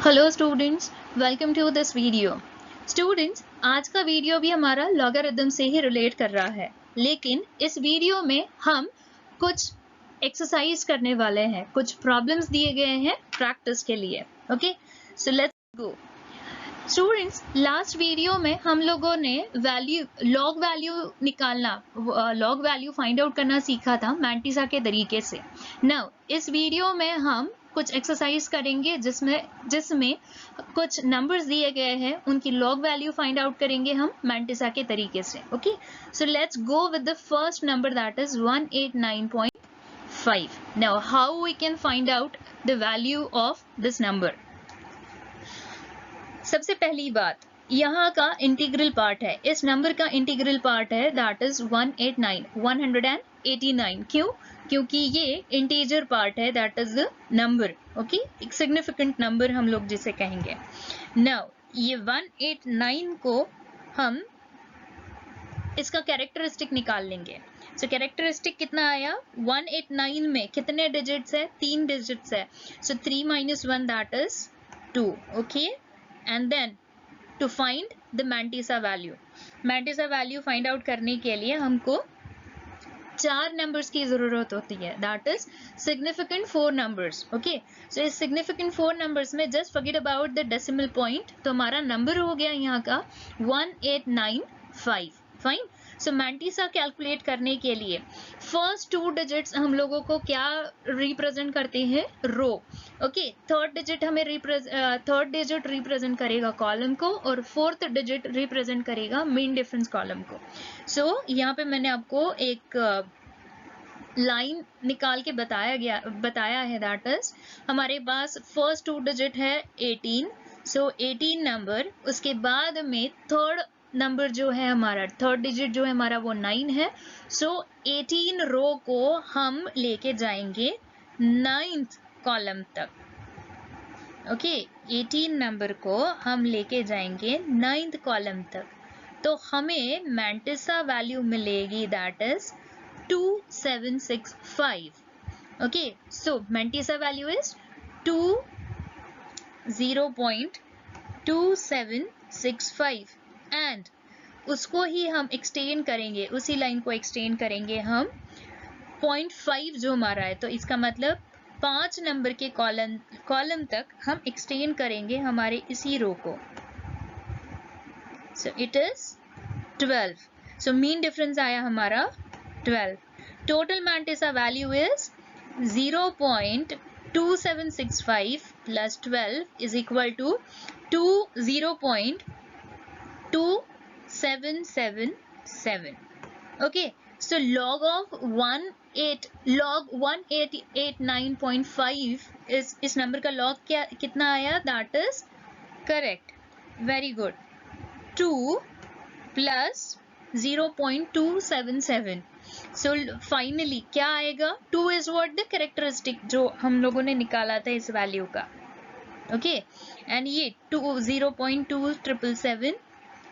Hello students, welcome to this video. Students, आज का video भी हमारा लॉगरिथम से ही रिलेट कर रहा है, लेकिन इस वीडियो में हम कुछ एक्सरसाइज करने वाले हैं, कुछ प्रॉब्लम्स दिए गए हैं प्रैक्टिस के लिए। Okay, so let's go. Students, last video में हम लोगों ने लॉग वैल्यू निकालना, लॉग वैल्यू फाइंड आउट करना सीखा था मैंटिसा के तरीके से। नाउ इस वीडियो में हम कुछ एक्सरसाइज करेंगे जिसमें कुछ नंबर्स दिए गए हैं, उनकी लॉग वैल्यू फाइंड आउट करेंगे हम मैंटिसा के तरीके से। Okay, so let's go with the first number, that is 189.5. Now how we can find out the value of this number. सबसे पहली बात, यहाँ का इंटीग्रल पार्ट है, इस नंबर का इंटीग्रल पार्ट है, दैट इज 189 क्यों? क्योंकि ये इंटीजर पार्ट है, that is the number. Okay, एक सिग्निफिकेंट नंबर हम लोग जिसे कहेंगे। नाउ ये 189 को हम इसका कैरेक्टरिस्टिक निकाल लेंगे। सो कैरेक्टरिस्टिक कितना आया? 189 में कितने डिजिट्स है? 3 डिजिट्स है। सो 3 - 1 that is 2. Okay, and then to find the mantissa value find out करने के लिए हमको 4 नंबर्स की जरूरत होती है, that is significant 4 numbers. Okay, so इस सिग्निफिकेंट 4 नंबर्स में just forget about the decimal point, तो हमारा नंबर हो गया यहाँ का 1895। फाइन। सो मैंटिसा कैलकुलेट करने के लिए फर्स्ट 2 डिजिट्स हम लोगों को क्या रिप्रेजेंट करते हैं? रो। ओके, थर्ड डिजिट रिप्रेजेंट करेगा कॉलम को, और फोर्थ डिजिट रिप्रेजेंट करेगा मीन डिफरेंस कॉलम को। सो यहाँ पे मैंने आपको एक लाइन निकाल के बताया है, दैट इज हमारे पास फर्स्ट 2 डिजिट है 18, सो 18 नंबर, उसके बाद में थर्ड नंबर जो है हमारा, थर्ड डिजिट जो है हमारा वो 9 है। सो 18 रो को हम लेके जाएंगे 9th कॉलम तक। ओके, 18 नंबर को हम लेके जाएंगे 9th कॉलम तक, तो हमें मैंटिसा वैल्यू मिलेगी, that is 2765. Okay, so mantissa value is 0.2765 and उसको ही हम एक्सटेंड करेंगे, उसी लाइन को एक्सटेंड करेंगे हम 0.5 जो हमारा है, तो इसका मतलब 5 नंबर के कॉलम तक हम एक्सटेंड करेंगे हमारे इसी रो को। So it is 12. So mean difference आया हमारा 12. Total mantissa value is 0.2765 plus 12 is equal to 0.2777. Okay, so log 189.5 इस नंबर का log कितना आया? That is correct, very good, 2 plus 0.277. So finally क्या आएगा? 2 इज व्हाट? द कैरेक्टरिस्टिक जो हम लोगों ने निकाला था इस वैल्यू का। ओके, एंड ये 0.2777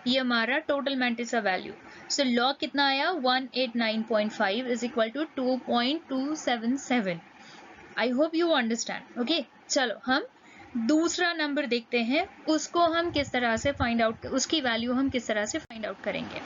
ये हमारा total mantissa value. So log कितना आया? 189.5 is equal to 2.277. I hope you understand. Okay, चलो हम दूसरा नंबर देखते हैं, उसको हम किस तरह से फाइंड आउट, उसकी वैल्यू हम किस तरह से फाइंड आउट करेंगे।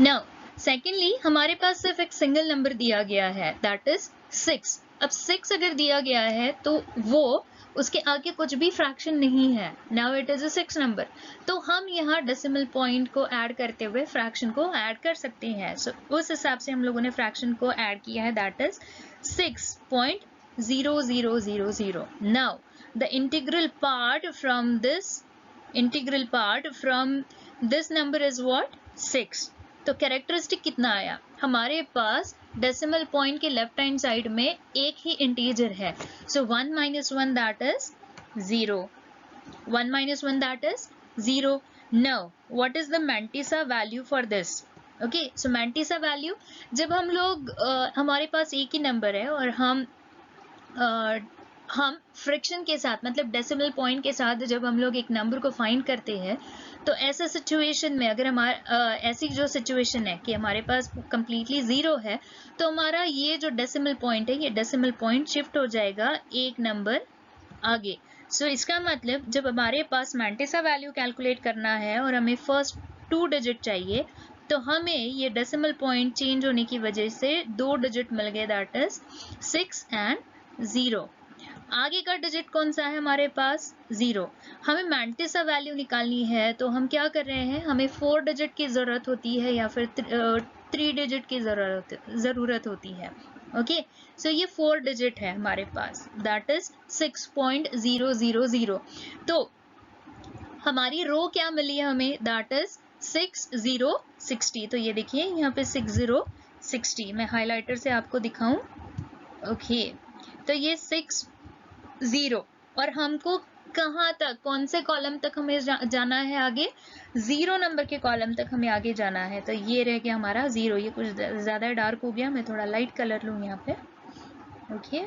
नाउ सेकेंडली, हमारे पास सिर्फ एक सिंगल नंबर दिया गया है, दैट इज 6. अब 6 अगर दिया गया है तो वो उसके आगे कुछ भी फ्रैक्शन नहीं है। Now it is a 6 number, तो हम यहाँ डेसिमल पॉइंट को ऐड करते हुए फ्रैक्शन को ऐड कर सकते हैं। सो उस हिसाब से हम लोगों ने फ्रैक्शन को ऐड किया है, that is 6.0000. Now the integral part from this number is what? 6. तो कैरेक्टरिस्टिक कितना आया? हमारे पास डेसिमल पॉइंट के लेफ्ट हैंड साइड में एक ही इंटीजर है, सो 1 - 1 that is 0. 1 - 1 that is 0. Now what is the mantissa value for this? Okay, so mantissa value, जब हम लोग हमारे पास एक ही नंबर है और हम फ्रिक्शन के साथ, मतलब डेसिमल पॉइंट के साथ जब हम लोग एक नंबर को फाइंड करते हैं, तो ऐसा सिचुएशन में अगर ऐसी जो सिचुएशन है कि हमारे पास कंप्लीटली 0 है, तो हमारा ये जो डेसिमल पॉइंट है, ये डेसिमल पॉइंट शिफ्ट हो जाएगा एक नंबर आगे, सो इसका मतलब जब हमारे पास मैंटिसा वैल्यू कैलकुलेट करना है और हमें फर्स्ट 2 डिजिट चाहिए, तो हमें ये डेसिमल पॉइंट चेंज होने की वजह से 2 डिजिट मिल गए, दैट इज 6 एंड 0। आगे का डिजिट कौन सा है हमारे पास? 0। हमें मैंटिसा वैल्यू निकालनी है तो हम क्या कर रहे हैं, हमें 4 डिजिट की जरूरत होती है या फिर 3 डिजिट की जरूरत होती है। ओके, सो ये 4 डिजिट है हमारे पास, दैट इज 6.000। तो हमारी रो क्या मिली है हमें, दैट इज 6060। तो ये देखिए यहाँ पे 6060, मैं हाइलाइटर से आपको दिखाऊं। ओके, तो ये 60 और हमको कहाँ तक, कौन से कॉलम तक हमें जाना है आगे? 0 नंबर के कॉलम तक हमें आगे जाना है। तो ये रह गया हमारा 0। ये कुछ ज्यादा डार्क हो गया, मैं थोड़ा लाइट कलर लूँ यहाँ पे। ओके,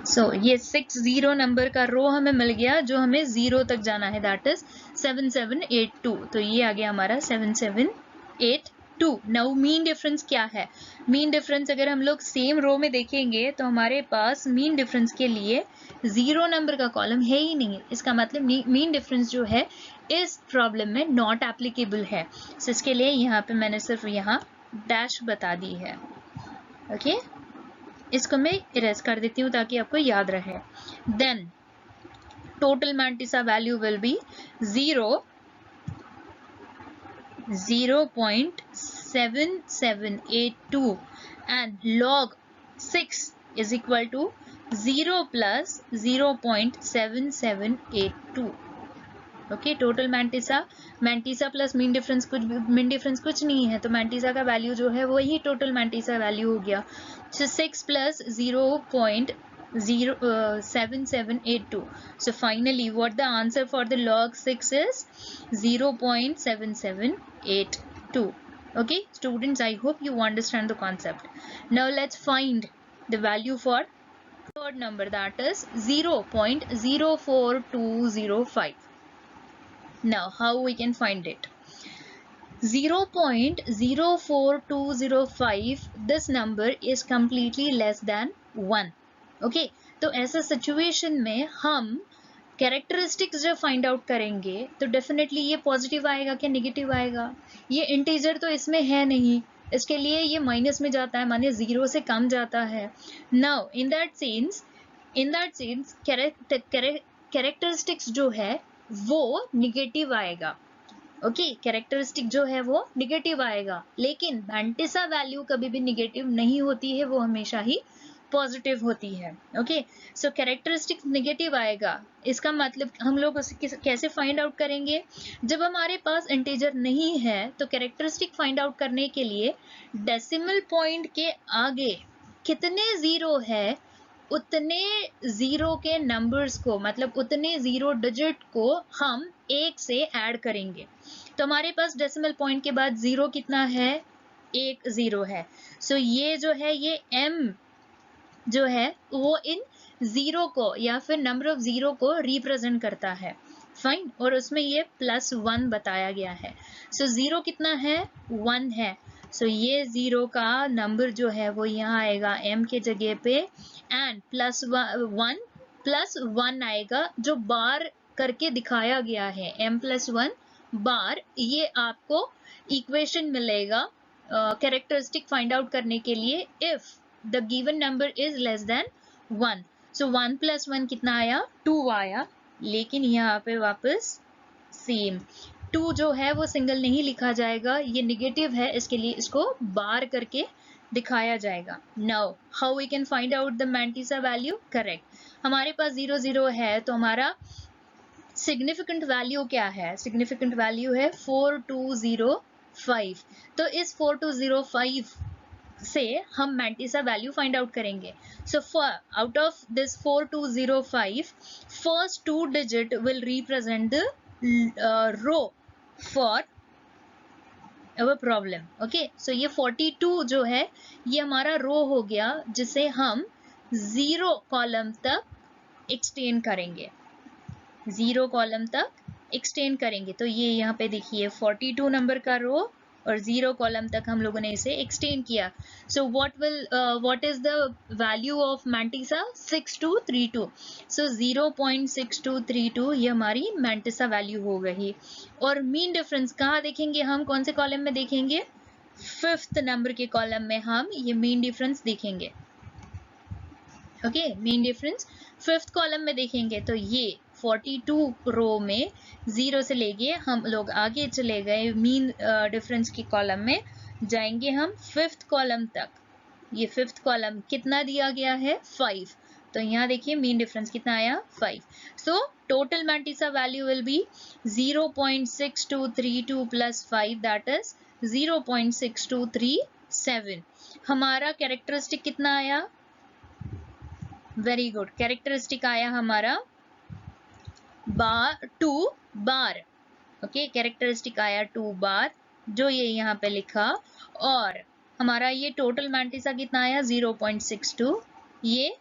सो ये 60 नंबर का रो हमें मिल गया जो हमें 0 तक जाना है, दैट इज 7782। तो ये आ गया हमारा 7782। नाउ मीन डिफरेंस क्या है? मीन डिफरेंस अगर हम लोग सेम रो में देखेंगे तो हमारे पास मीन डिफरेंस के लिए 0 नंबर का कॉलम है ही नहीं। इसका मतलब मीन डिफरेंस जो है इस प्रॉब्लम में नॉट एप्लीकेबल है। सो इसके लिए यहाँ पे मैंने सिर्फ यहाँ डैश बता दी है। ओके, इसको मैं इरेज कर देती हूँ ताकि आपको याद रहे। Then total mantissa value will be 0.7782 and log 6 is equal to 0 plus 0.7782। Okay, total mantissa plus mean difference कुछ नहीं है, तो मैंटिसा का वैल्यू जो है वही टोटल मैंटिसा वैल्यू हो गया। So 6 plus 0.7782. So finally, what the answer for the log 6 is? 0.7782. Okay, students, I hope you understand the concept. Now let's find the value for third number, that is 0.04205. Now, how we can find it? 0.04205, this number is completely less than 1. Okay, तो ऐसा situation में हम characteristics जब find out करेंगे तो definitely ये positive आएगा क्या नेगेटिव आएगा? ये इंटीजर तो इसमें है नहीं, इसके लिए ये माइनस में जाता है, माने 0 से कम जाता है। Now in that sense characteristics जो है वो निगेटिव आएगा। ओके, कैरेक्टरिस्टिक जो है वो निगेटिव आएगा, लेकिन मैंटिसा वैल्यू कभी भी निगेटिव नहीं होती है, वो हमेशा ही पॉजिटिव होती है। ओके, सो कैरेक्टरिस्टिक निगेटिव आएगा, इसका मतलब हम लोग उसे कैसे फाइंड आउट करेंगे? जब हमारे पास इंटीजर नहीं है तो कैरेक्टरिस्टिक फाइंड आउट करने के लिए डेसिमल पॉइंट के आगे कितने 0 है उतने 0 के नंबर्स को, मतलब उतने 0 डिजिट को हम 1 से ऐड करेंगे। तो हमारे पास डेसिमल पॉइंट के बाद 0 कितना है? 1 0 है। सो ये जो है ये m जो है वो इन 0 को या फिर नंबर ऑफ 0 को रिप्रेजेंट करता है। फाइन, और उसमें ये +1 बताया गया है। सो 0 कितना है? 1 है। सो ये 0 का नंबर जो है वो यहाँ आएगा m के जगह पे, एंड +1 आएगा जो बार करके दिखाया गया है, m+1 बार। ये आपको इक्वेशन मिलेगा कैरेक्टरिस्टिक फाइंड आउट करने के लिए if the given number is less than 1। सो 1 + 1 कितना आया? 2 आया, लेकिन यहाँ पे वापस सेम 2 जो है वो सिंगल नहीं लिखा जाएगा, ये निगेटिव है, इसके लिए इसको बार करके दिखाया जाएगा। Now how we can find out the mantissa value? Correct, हमारे पास 0 0 है तो हमारा सिग्निफिकेंट वैल्यू क्या है? सिग्निफिकेंट वैल्यू है 4205। तो इस 4205 से हम मैंटिसा वैल्यू फाइंड आउट करेंगे। So out of this 4205, first 2 digit will represent the row for our problem. Okay, so ये 42 जो है ये हमारा रो हो गया जिसे हम 0 कॉलम तक एक्सटेंड करेंगे, 0 कॉलम तक एक्सटेंड करेंगे। तो ये यहाँ पे देखिए 42 नंबर का रो और 0 कॉलम तक हम लोगों ने इसे एक्सटेंड किया. So what is the value of mantissa? 6232. सो 0.6232 ये हमारी मैंटिसा वैल्यू हो गई. और मीन डिफरेंस कहाँ देखेंगे हम? कौन से कॉलम में देखेंगे? 5th नंबर के कॉलम में हम ये मीन डिफरेंस देखेंगे. Okay, mean difference 5th column में देखेंगे. तो ये 42 रो में 0 से लेके हम लोग आगे चले गए मीन डिफरेंस की कॉलम में जाएंगे हम 5th कॉलम तक. ये 5th कॉलम कितना दिया गया है? 5. तो यहाँ देखिए मीन डिफरेंस कितना आया? 5. So total mantissa value will B 0.6232 plus 5 that is 0.6237. हमारा कैरेक्टरिस्टिक कितना आया? वेरी गुड, कैरेक्टरिस्टिक आया हमारा 2 बार. ओके, कैरेक्टरिस्टिक आया 2 बार जो ये यहाँ पे लिखा. और हमारा ये टोटल मैंटिसा कितना आया? 0.62. ये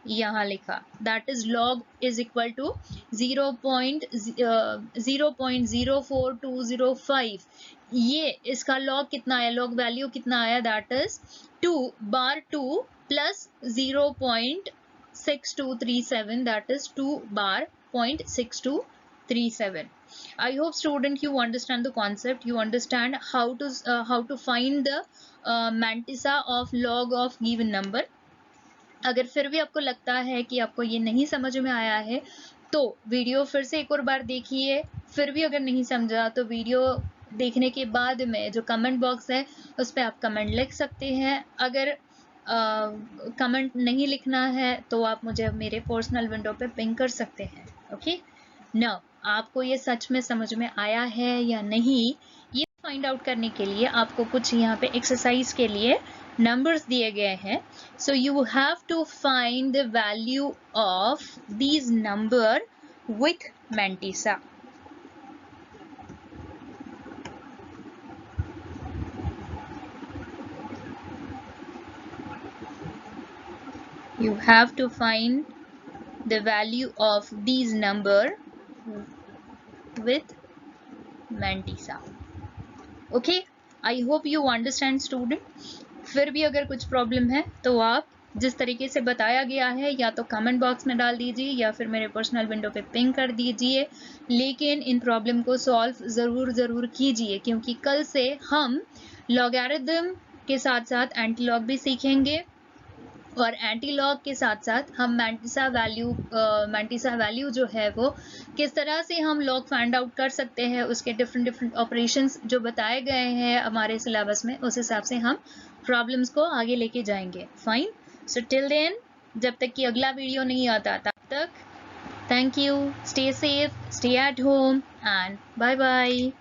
यहाँ लिखा that is log is equal to 0.04205. ये इसका लॉग कितना आया? लॉग वैल्यू कितना आया? That is 2 bar 2 plus 0.6237 that is 2 bar 0.6237. I hope student you understand the concept, you understand how to find the mantissa of log of given number. अगर फिर भी आपको लगता है कि आपको ये नहीं समझ में आया है तो वीडियो फिर से एक और बार देखिए. फिर भी अगर नहीं समझा तो वीडियो देखने के बाद में जो कमेंट बॉक्स है उस पर आप कमेंट लिख सकते हैं. अगर कमेंट नहीं लिखना है तो आप मुझे मेरे पर्सनल विंडो पे पिंग कर सकते हैं. ओके, नाउ आपको ये सच में समझ में आया है या नहीं ये फाइंड आउट करने के लिए आपको कुछ यहाँ पे एक्सरसाइज के लिए नंबर्स दिए गए हैं. So you have to find the value of these number with mantissa. You have to find the value of these number with mantissa. Okay, I hope you understand student. फिर भी अगर कुछ problem है तो आप जिस तरीके से बताया गया है या तो कमेंट बॉक्स में डाल दीजिए या फिर मेरे पर्सनल विंडो पे पिंग कर दीजिए. लेकिन इन प्रॉब्लम को सॉल्व ज़रूर कीजिए क्योंकि कल से हम लॉगरिथम के साथ साथ एंटी लॉग भी सीखेंगे और एंटी लॉग के साथ साथ हम मैंटिसा वैल्यू जो है वो किस तरह से हम लॉग फाइंड आउट कर सकते हैं उसके डिफरेंट ऑपरेशंस जो बताए गए हैं हमारे सिलेबस में उस हिसाब से हम प्रॉब्लम्स को आगे लेके जाएंगे. फाइन. सो टिल देन जब तक कि अगला वीडियो नहीं आता तब तक thank you. Stay safe, stay at home and bye bye.